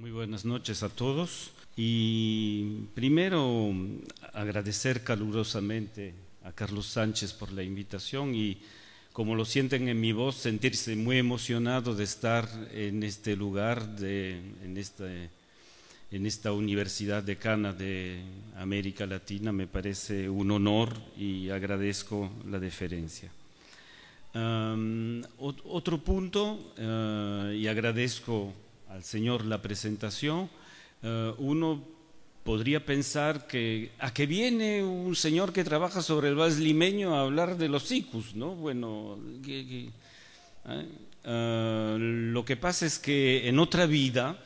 Muy buenas noches a todos y primero agradecer calurosamente a Carlos Sánchez por la invitación y, como lo sienten en mi voz, sentirse muy emocionado de estar en este lugar, en esta Universidad Decana de América Latina. Me parece un honor y agradezco la deferencia. Otro punto, y agradezco al señor la presentación. Uno podría pensar que ¿a qué viene un señor que trabaja sobre el vals limeño a hablar de los sikus? ¿No? Bueno, lo que pasa es que en otra vida,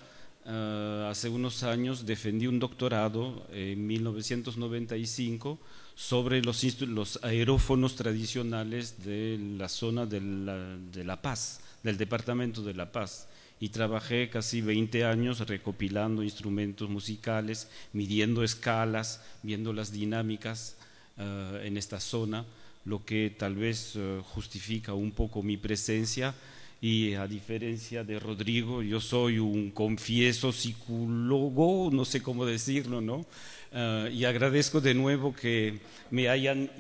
hace unos años, defendí un doctorado en 1995 sobre los aerófonos tradicionales de la zona de La Paz, del departamento de La Paz. Y trabajé casi 20 años recopilando instrumentos musicales, midiendo escalas, viendo las dinámicas en esta zona, lo que tal vez justifica un poco mi presencia. Y a diferencia de Rodrigo, yo soy un confieso psicólogo, no sé cómo decirlo, ¿no? Y agradezco de nuevo que me hayan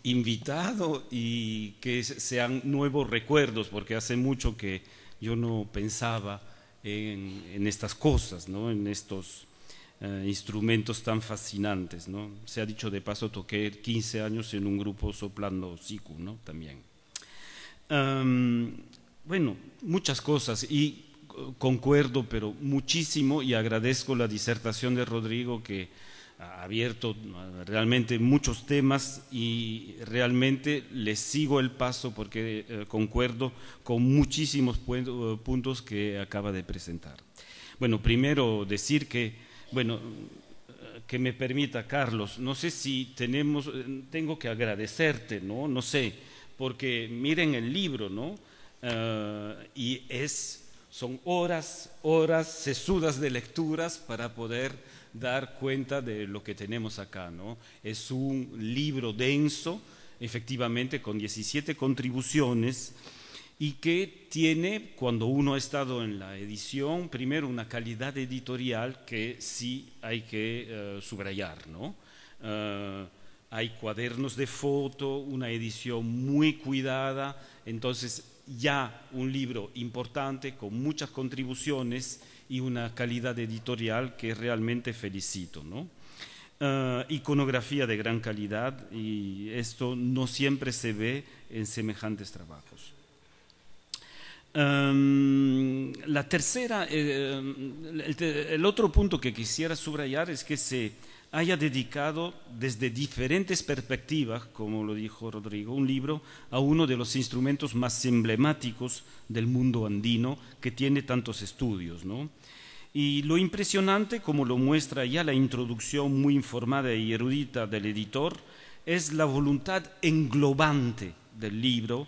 invitado y que sean nuevos recuerdos, porque hace mucho que yo no pensaba en estas cosas, ¿no? En estos instrumentos tan fascinantes, ¿no? Se ha dicho de paso, toqué 15 años en un grupo soplando siku, ¿no? También. Bueno, muchas cosas y concuerdo, pero muchísimo, y agradezco la disertación de Rodrigo, que ha abierto realmente muchos temas y realmente le sigo el paso porque concuerdo con muchísimos puntos que acaba de presentar. Bueno, primero decir que, bueno, que me permita, Carlos, no sé si tengo que agradecerte, ¿no? No sé, porque miren el libro, ¿no? Y son horas sesudas de lecturas para poder dar cuenta de lo que tenemos acá, ¿no? Es un libro denso, efectivamente, con 17 contribuciones y que tiene, cuando uno ha estado en la edición, primero una calidad editorial que sí hay que subrayar, ¿no? Hay cuadernos de foto, una edición muy cuidada, entonces ya un libro importante con muchas contribuciones y una calidad editorial que realmente felicito, ¿no? Iconografía de gran calidad, y esto no siempre se ve en semejantes trabajos. La tercera, el otro punto que quisiera subrayar es que se haya dedicado desde diferentes perspectivas, como lo dijo Rodrigo, un libro a uno de los instrumentos más emblemáticos del mundo andino, que tiene tantos estudios, ¿no? Y lo impresionante, como lo muestra ya la introducción muy informada y erudita del editor, es la voluntad englobante del libro,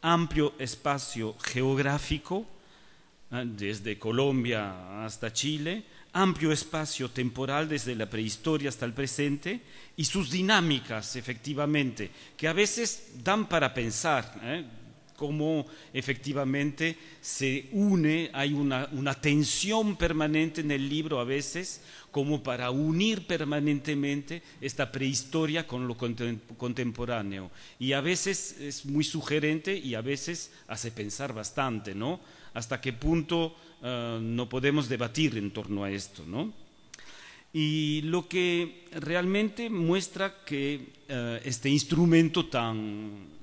amplio espacio geográfico, desde Colombia hasta Chile, amplio espacio temporal desde la prehistoria hasta el presente, y sus dinámicas, efectivamente, que a veces dan para pensar, cómo efectivamente se une, hay una tensión permanente en el libro a veces, como para unir permanentemente esta prehistoria con lo contemporáneo. Y a veces es muy sugerente y a veces hace pensar bastante, ¿no? Hasta qué punto no podemos debatir en torno a esto, ¿no? Y lo que realmente muestra que este instrumento tan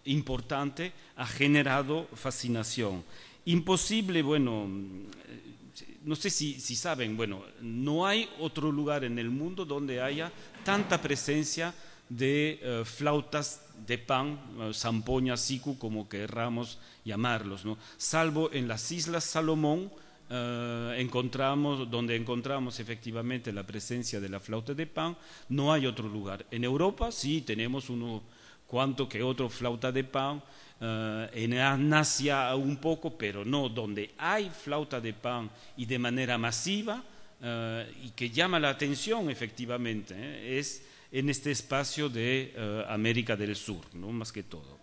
importante ha generado fascinación. Imposible, bueno, no sé si saben, bueno, no hay otro lugar en el mundo donde haya tanta presencia de flautas de pan, zampoña, siku, como querramos llamarlos, ¿no? Salvo en las Islas Salomón, donde encontramos efectivamente la presencia de la flauta de pan. No hay otro lugar. En Europa sí tenemos cuanto que otro flauta de pan, en Asia un poco, pero no, donde hay flauta de pan y de manera masiva, y que llama la atención efectivamente, es en este espacio de América del Sur, ¿no? Más que todo.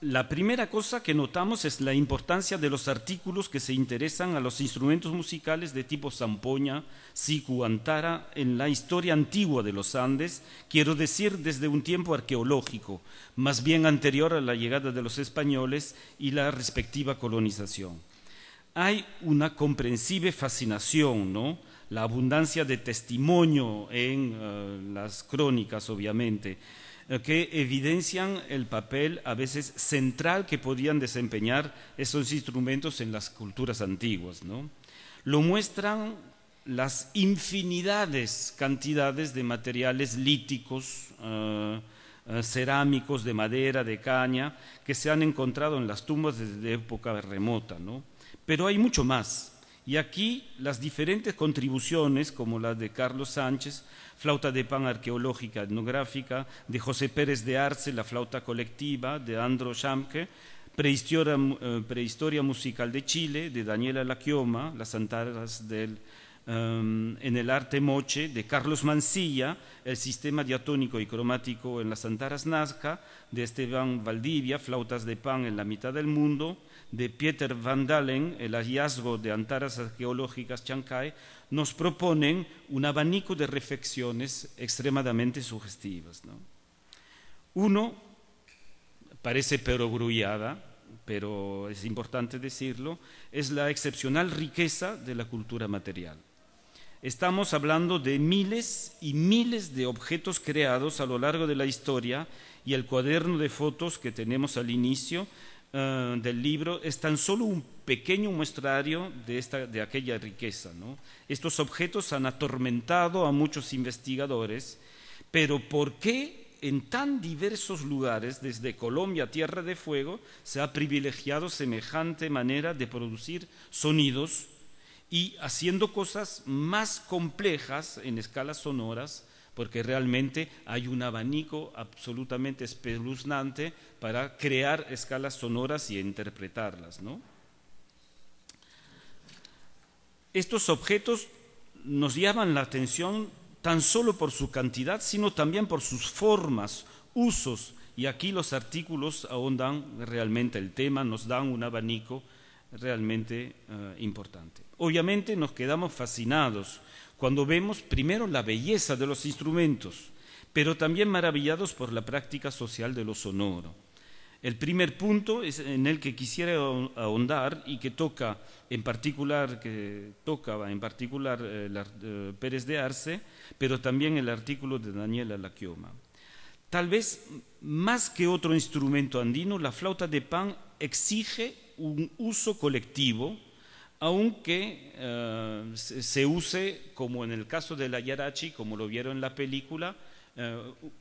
La primera cosa que notamos es la importancia de los artículos que se interesan a los instrumentos musicales de tipo zampoña, sicu, antara en la historia antigua de los Andes, quiero decir desde un tiempo arqueológico, más bien anterior a la llegada de los españoles y la respectiva colonización. Hay una comprensible fascinación, ¿no? La abundancia de testimonio en las crónicas, obviamente, que evidencian el papel a veces central que podían desempeñar esos instrumentos en las culturas antiguas, ¿no? Lo muestran las infinidades, cantidades de materiales líticos, cerámicos, de madera, de caña, que se han encontrado en las tumbas desde época remota, ¿no? Pero hay mucho más. Y aquí las diferentes contribuciones, como la de Carlos Sánchez, flauta de pan arqueológica etnográfica, de José Pérez de Arce, la flauta colectiva, de Andro Schamke, prehistoria musical de Chile, de Daniela Laquioma, las antaras en el arte moche, de Carlos Mansilla, el sistema diatónico y cromático en las antaras Nazca, de Esteban Valdivia, flautas de pan en la mitad del mundo, de Pieter van Dalen, el hallazgo de antaras arqueológicas Chancay, nos proponen un abanico de reflexiones extremadamente sugestivas, ¿no? Uno, parece perogrullada, pero es importante decirlo, es la excepcional riqueza de la cultura material. Estamos hablando de miles y miles de objetos creados a lo largo de la historia, y el cuaderno de fotos que tenemos al inicio del libro es tan solo un pequeño muestrario de aquella riqueza, ¿no? Estos objetos han atormentado a muchos investigadores, pero ¿por qué en tan diversos lugares, desde Colombia a Tierra de Fuego, se ha privilegiado semejante manera de producir sonidos y haciendo cosas más complejas en escalas sonoras? Porque realmente hay un abanico absolutamente espeluznante para crear escalas sonoras y interpretarlas, ¿no? Estos objetos nos llaman la atención tan solo por su cantidad, sino también por sus formas, usos, y aquí los artículos ahondan realmente el tema, nos dan un abanico realmente importante. Obviamente nos quedamos fascinados cuando vemos primero la belleza de los instrumentos, pero también maravillados por la práctica social de lo sonoro. El primer punto es en el que quisiera ahondar y que toca en particular Pérez de Arce, pero también el artículo de Daniela Laquioma. Tal vez más que otro instrumento andino, la flauta de pan exige un uso colectivo, aunque se use, como en el caso de la yarachi, como lo vieron en la película,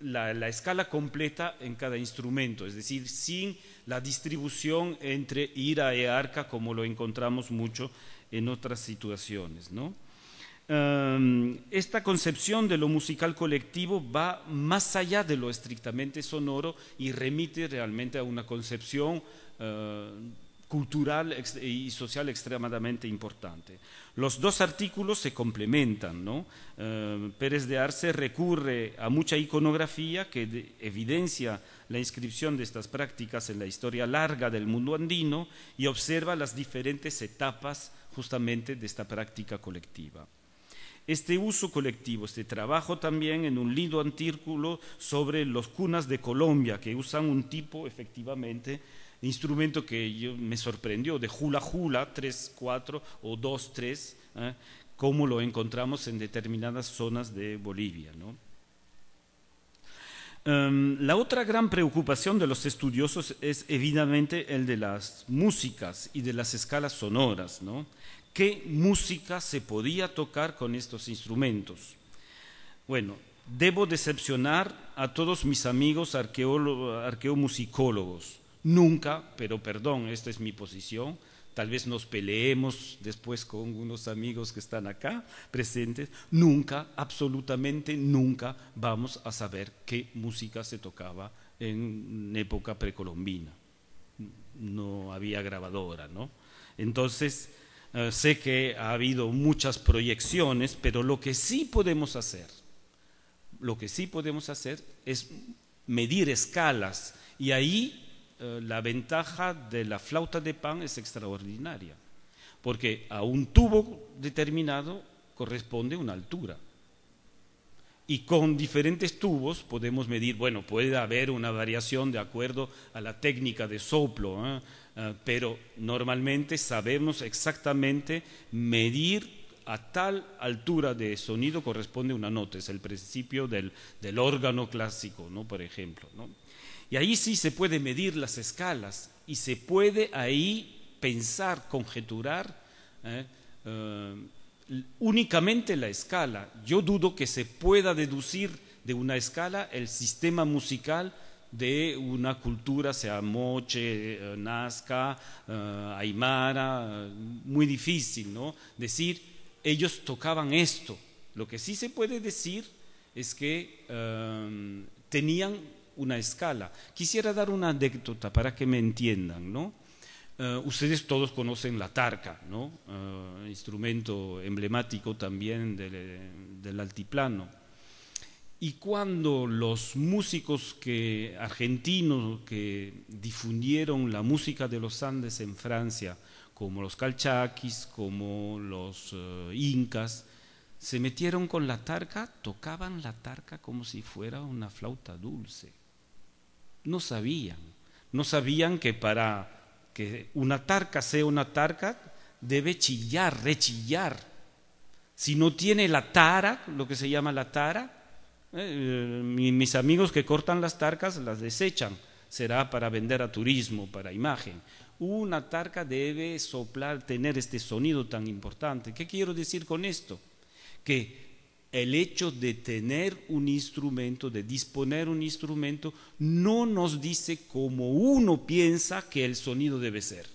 la escala completa en cada instrumento, es decir, sin la distribución entre ira y arca, como lo encontramos mucho en otras situaciones, ¿no? Esta concepción de lo musical colectivo va más allá de lo estrictamente sonoro y remite realmente a una concepción cultural y social extremadamente importante. Los dos artículos se complementan, ¿no? Pérez de Arce recurre a mucha iconografía que evidencia la inscripción de estas prácticas en la historia larga del mundo andino y observa las diferentes etapas justamente de esta práctica colectiva. Este uso colectivo, este trabajo también en un lindo artículo sobre los cunas de Colombia, que usan un tipo efectivamente instrumento que me sorprendió, de hula hula 3-4 o 2-3, como lo encontramos en determinadas zonas de Bolivia, ¿no? La otra gran preocupación de los estudiosos es evidentemente el de las músicas y de las escalas sonoras, ¿no? ¿Qué música se podía tocar con estos instrumentos? Bueno, debo decepcionar a todos mis amigos arqueomusicólogos. Nunca, pero perdón, esta es mi posición, tal vez nos peleemos después con unos amigos que están acá presentes, nunca, absolutamente nunca vamos a saber qué música se tocaba en época precolombina. No había grabadora, ¿no? Entonces, sé que ha habido muchas proyecciones, pero lo que sí podemos hacer es medir escalas, y ahí la ventaja de la flauta de pan es extraordinaria, porque a un tubo determinado corresponde una altura. Y con diferentes tubos podemos medir, bueno, puede haber una variación de acuerdo a la técnica de soplo, pero normalmente sabemos exactamente medir a tal altura de sonido corresponde una nota, es el principio del órgano clásico, ¿no? Por ejemplo, ¿no? Y ahí sí se puede medir las escalas y se puede ahí pensar, conjeturar, únicamente la escala. Yo dudo que se pueda deducir de una escala el sistema musical de una cultura, sea moche, nazca, aymara, muy difícil, ¿no? Decir, ellos tocaban esto. Lo que sí se puede decir es que tenían una escala. Quisiera dar una anécdota para que me entiendan, ¿no? Ustedes todos conocen la tarca, ¿no? Instrumento emblemático también del altiplano. Y cuando los músicos argentinos que difundieron la música de los Andes en Francia, como los calchaquis, como los incas, se metieron con la tarca, tocaban la tarca como si fuera una flauta dulce. No sabían que para que una tarca sea una tarca, debe chillar, rechillar. Si no tiene la tara, lo que se llama la tara, mis amigos que cortan las tarcas las desechan, será para vender a turismo, para imagen. Una tarca debe soplar, tener este sonido tan importante. ¿Qué quiero decir con esto? Que el hecho de tener un instrumento, de disponer un instrumento, no nos dice cómo uno piensa que el sonido debe ser.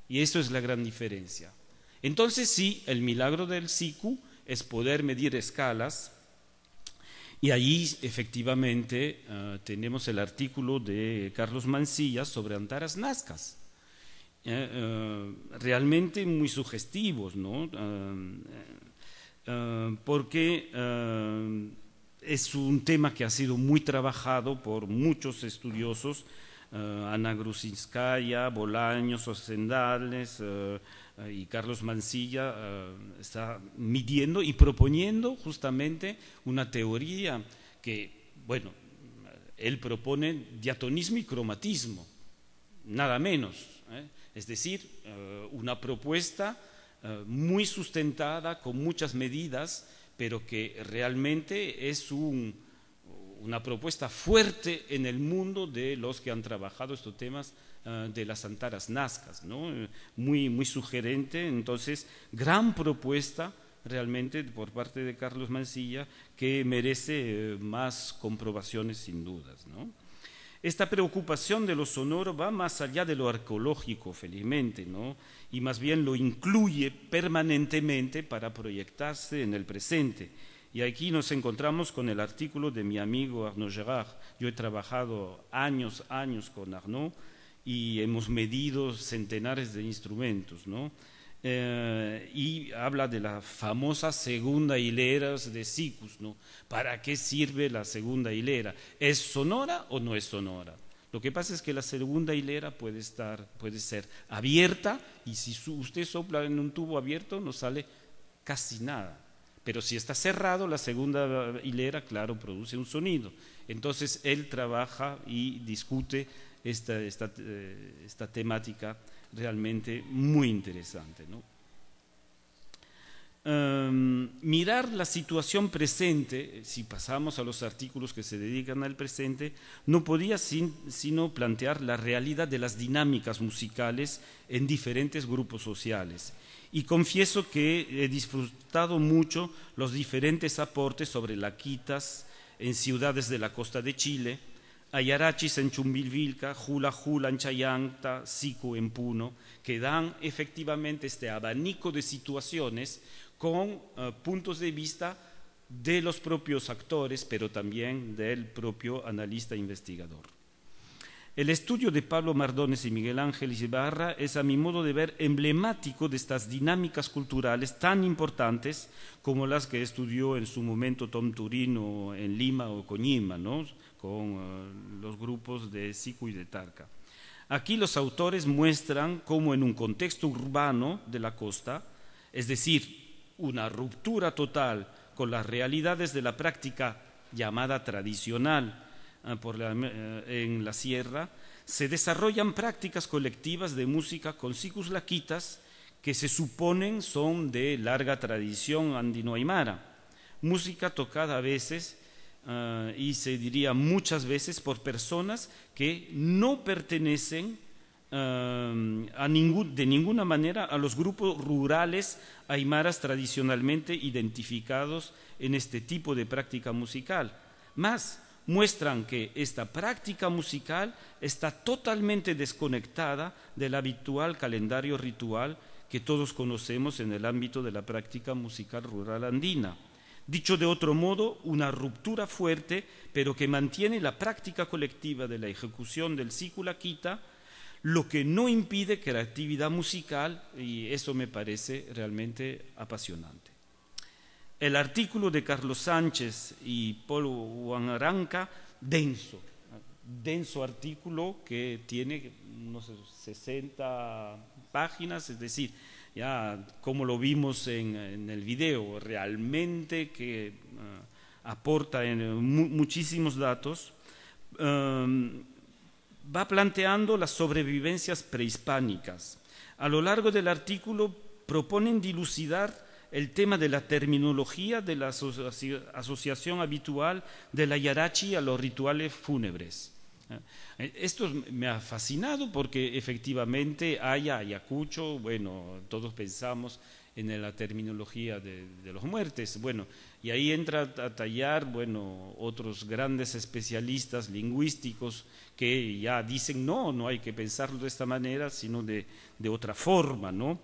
Y eso es la gran diferencia. Entonces sí, el milagro del siku es poder medir escalas, y allí efectivamente tenemos el artículo de Carlos Mansilla sobre antaras nazcas, realmente muy sugestivos, ¿no? Porque es un tema que ha sido muy trabajado por muchos estudiosos, Ana Grusinskaya, Bolaños, Ocendales y Carlos Mansilla está midiendo y proponiendo justamente una teoría que, bueno, él propone diatonismo y cromatismo, nada menos, es decir, una propuesta muy sustentada, con muchas medidas, pero que realmente es una propuesta fuerte en el mundo de los que han trabajado estos temas de las antaras nazcas, ¿no? Muy sugerente. Entonces, gran propuesta realmente por parte de Carlos Mansilla, que merece más comprobaciones sin dudas, ¿no? Esta preocupación de lo sonoro va más allá de lo arqueológico, felizmente, ¿no? Y más bien lo incluye permanentemente para proyectarse en el presente. Y aquí nos encontramos con el artículo de mi amigo Arnaud Gérard. Yo he trabajado años con Arnaud y hemos medido centenares de instrumentos, ¿no? Y habla de la famosa segunda hilera de sikus, ¿no? ¿Para qué sirve la segunda hilera? ¿Es sonora o no es sonora? Lo que pasa es que la segunda hilera puede ser abierta, y si usted sopla en un tubo abierto no sale casi nada. Pero si está cerrado, la segunda hilera, claro, produce un sonido. Entonces él trabaja y discute esta temática realmente muy interesante, ¿no? Mirar la situación presente, si pasamos a los artículos que se dedican al presente, no podía sino plantear la realidad de las dinámicas musicales en diferentes grupos sociales. Y confieso que he disfrutado mucho los diferentes aportes sobre laquitas en ciudades de la costa de Chile, ayarachis en Chumbivilca, hula hula en Chayanta, siku en Puno, que dan efectivamente este abanico de situaciones con puntos de vista de los propios actores, pero también del propio analista investigador. El estudio de Pablo Mardones y Miguel Ángel Ibarra es, a mi modo de ver, emblemático de estas dinámicas culturales tan importantes como las que estudió en su momento Tom Turino en Lima o Coñima, ¿no? con los grupos de Sicu y de Tarca. Aquí los autores muestran cómo en un contexto urbano de la costa, es decir, una ruptura total con las realidades de la práctica llamada tradicional en la sierra, se desarrollan prácticas colectivas de música con sicus laquitas que se suponen son de larga tradición andino-aymara, música tocada a veces y se diría muchas veces por personas que no pertenecen de ninguna manera a los grupos rurales aymaras tradicionalmente identificados en este tipo de práctica musical. Más, muestran que esta práctica musical está totalmente desconectada del habitual calendario ritual que todos conocemos en el ámbito de la práctica musical rural andina. Dicho de otro modo, una ruptura fuerte, pero que mantiene la práctica colectiva de la ejecución del sicu laquita, lo que no impide que la actividad musical, y eso me parece realmente apasionante. El artículo de Carlos Sánchez y Paul Huanranca, denso artículo que tiene unos 60 páginas, es decir, ya como lo vimos en el video, realmente que aporta muchísimos datos, va planteando las sobrevivencias prehispánicas. A lo largo del artículo proponen dilucidar el tema de la terminología de la asociación habitual de la yarachi a los rituales fúnebres. Esto me ha fascinado porque efectivamente Ayacucho, bueno, todos pensamos en la terminología de los muertes, bueno, y ahí entra a tallar, bueno, otros grandes especialistas lingüísticos que ya dicen no hay que pensarlo de esta manera, sino de otra forma, ¿no?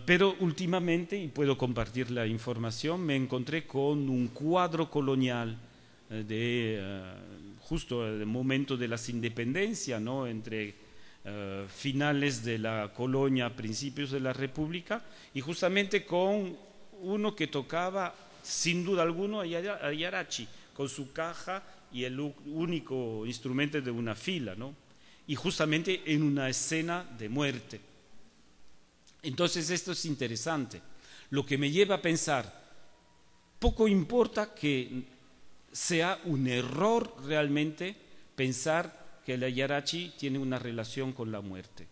Pero últimamente, y puedo compartir la información, me encontré con un cuadro colonial justo el momento de las independencias, ¿no? Entre finales de la colonia, principios de la República, y justamente con uno que tocaba sin duda alguna a yarachi, con su caja y el único instrumento de una fila, ¿no? Y justamente en una escena de muerte. Entonces esto es interesante, lo que me lleva a pensar, poco importa que sea un error realmente pensar que el yarachi tiene una relación con la muerte.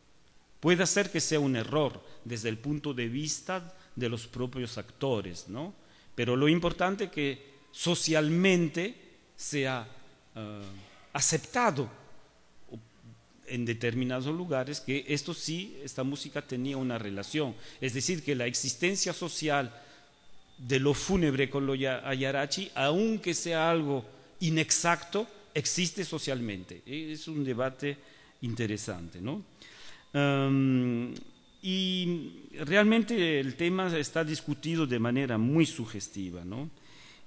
Puede ser que sea un error desde el punto de vista de los propios actores, ¿no? Pero lo importante es que socialmente sea aceptado en determinados lugares que esta música tenía una relación. Es decir, que la existencia social de lo fúnebre con lo yarachi, aunque sea algo inexacto, existe socialmente. Es un debate interesante, ¿no? Y realmente el tema está discutido de manera muy sugestiva, ¿no?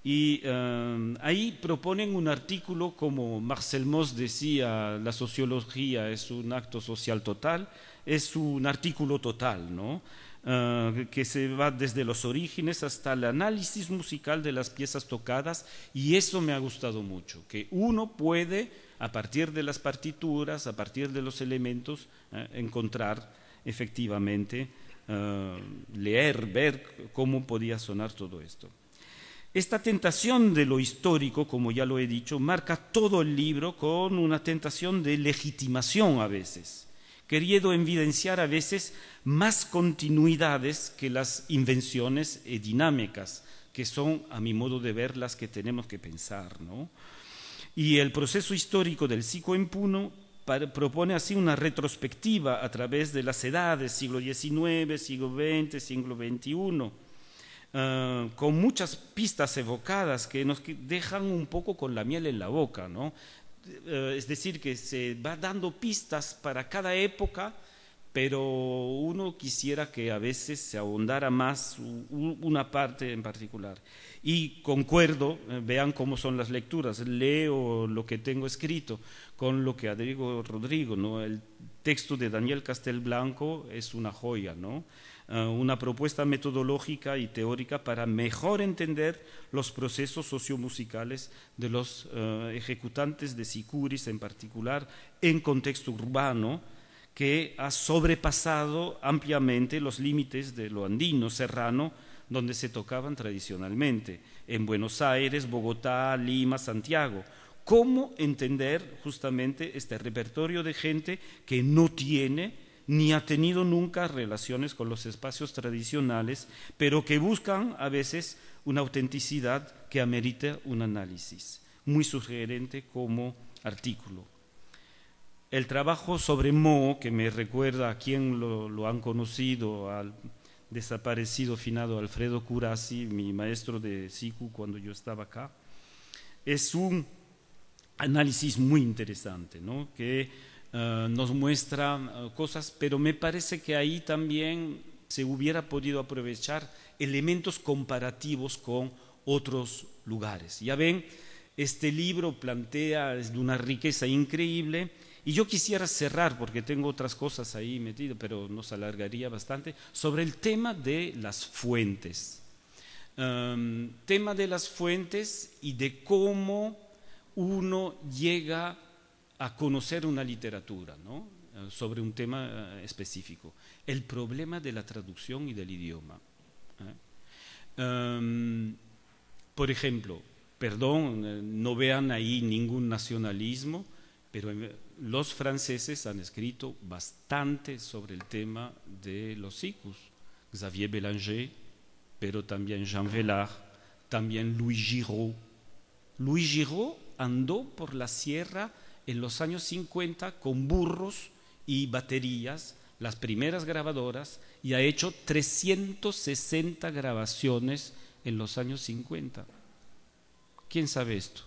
Y ahí proponen un artículo, como Marcel Mauss decía, la sociología es un acto social total, es un artículo total, ¿no? Que se va desde los orígenes hasta el análisis musical de las piezas tocadas, y eso me ha gustado mucho, que uno puede, a partir de las partituras, a partir de los elementos, encontrar efectivamente, leer, ver cómo podía sonar todo esto. Esta tentación de lo histórico, como ya lo he dicho, marca todo el libro con una tentación de legitimación a veces, queriendo evidenciar a veces más continuidades que las invenciones dinámicas, que son, a mi modo de ver, las que tenemos que pensar, ¿no? Y el proceso histórico del sicu en Puno propone así una retrospectiva a través de las edades, siglo XIX, siglo XX, siglo XXI, con muchas pistas evocadas que nos dejan un poco con la miel en la boca, ¿no? Es decir, que se va dando pistas para cada época, pero uno quisiera que a veces se ahondara más una parte en particular. Y concuerdo, vean cómo son las lecturas, leo lo que tengo escrito con lo que ha dicho Rodrigo, ¿no? El texto de Daniel Castelblanco es una joya, ¿no? Una propuesta metodológica y teórica para mejor entender los procesos sociomusicales de los ejecutantes de sicuris en particular en contexto urbano, que ha sobrepasado ampliamente los límites de lo andino, serrano, donde se tocaban tradicionalmente, en Buenos Aires, Bogotá, Lima, Santiago. ¿Cómo entender justamente este repertorio de gente que no tiene ni ha tenido nunca relaciones con los espacios tradicionales, pero que buscan a veces una autenticidad que amerita un análisis? Muy sugerente como artículo. El trabajo sobre Mo, que me recuerda a quien lo han conocido, al desaparecido finado Alfredo Curasi, mi maestro de sicu cuando yo estaba acá, es un análisis muy interesante, ¿no? Que nos muestra cosas, pero me parece que ahí también se hubiera podido aprovechar elementos comparativos con otros lugares. Ya ven, este libro plantea de una riqueza increíble. Y yo quisiera cerrar, porque tengo otras cosas ahí metidas, pero nos alargaría bastante, sobre el tema de las fuentes. Tema de las fuentes y de cómo uno llega a conocer una literatura, ¿no? Sobre un tema específico. El problema de la traducción y del idioma. Por ejemplo, perdón, no vean ahí ningún nacionalismo, pero los franceses han escrito bastante sobre el tema de los sikus. Xavier Bélanger, pero también Jean Vellard, también Louis Giraud. Louis Giraud andó por la sierra en los años 50 con burros y baterías, las primeras grabadoras, y ha hecho 360 grabaciones en los años 50. ¿Quién sabe esto?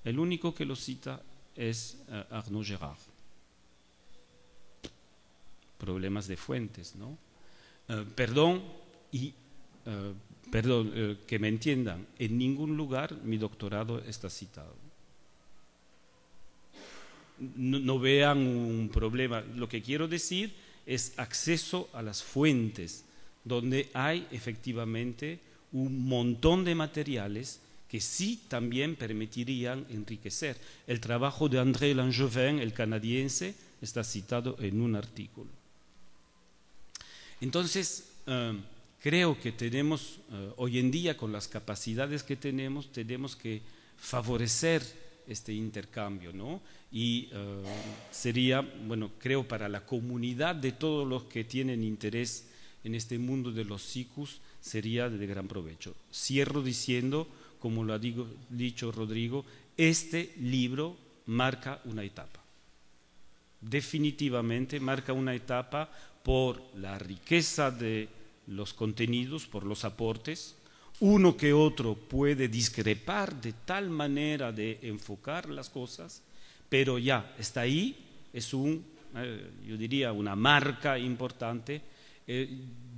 El único que lo cita es Arnaud Gérard. Problemas de fuentes, ¿no? Perdón, que me entiendan, en ningún lugar mi doctorado está citado. No vean un problema. Lo que quiero decir es acceso a las fuentes, donde hay efectivamente un montón de materiales que sí también permitirían enriquecer. El trabajo de André Langevin, el canadiense, está citado en un artículo. Entonces, creo que tenemos, hoy en día, con las capacidades que tenemos que favorecer este intercambio, ¿no? Y sería, bueno, creo para la comunidad de todos los que tienen interés en este mundo de los sikus, sería de gran provecho. Cierro diciendo, como lo ha dicho Rodrigo, este libro marca una etapa. Definitivamente marca una etapa por la riqueza de los contenidos, por los aportes. Uno que otro puede discrepar de tal manera de enfocar las cosas, pero ya está ahí, es yo diría una marca importante.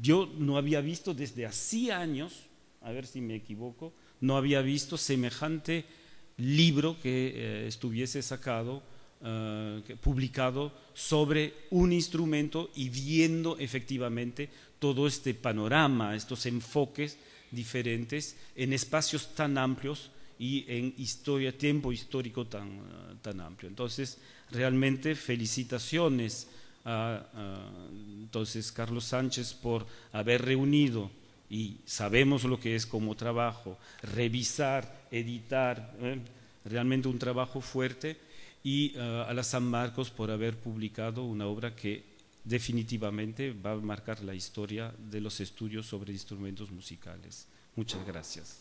Yo no había visto desde hacía años, a ver si me equivoco, no había visto semejante libro que estuviese sacado, publicado sobre un instrumento y viendo efectivamente todo este panorama, estos enfoques diferentes en espacios tan amplios y en tiempo histórico tan amplio. Entonces, realmente felicitaciones a entonces Carlos Sánchez por haber reunido, y sabemos lo que es como trabajo, revisar, editar, realmente un trabajo fuerte, y a la San Marcos por haber publicado una obra que definitivamente va a marcar la historia de los estudios sobre instrumentos musicales. Muchas gracias.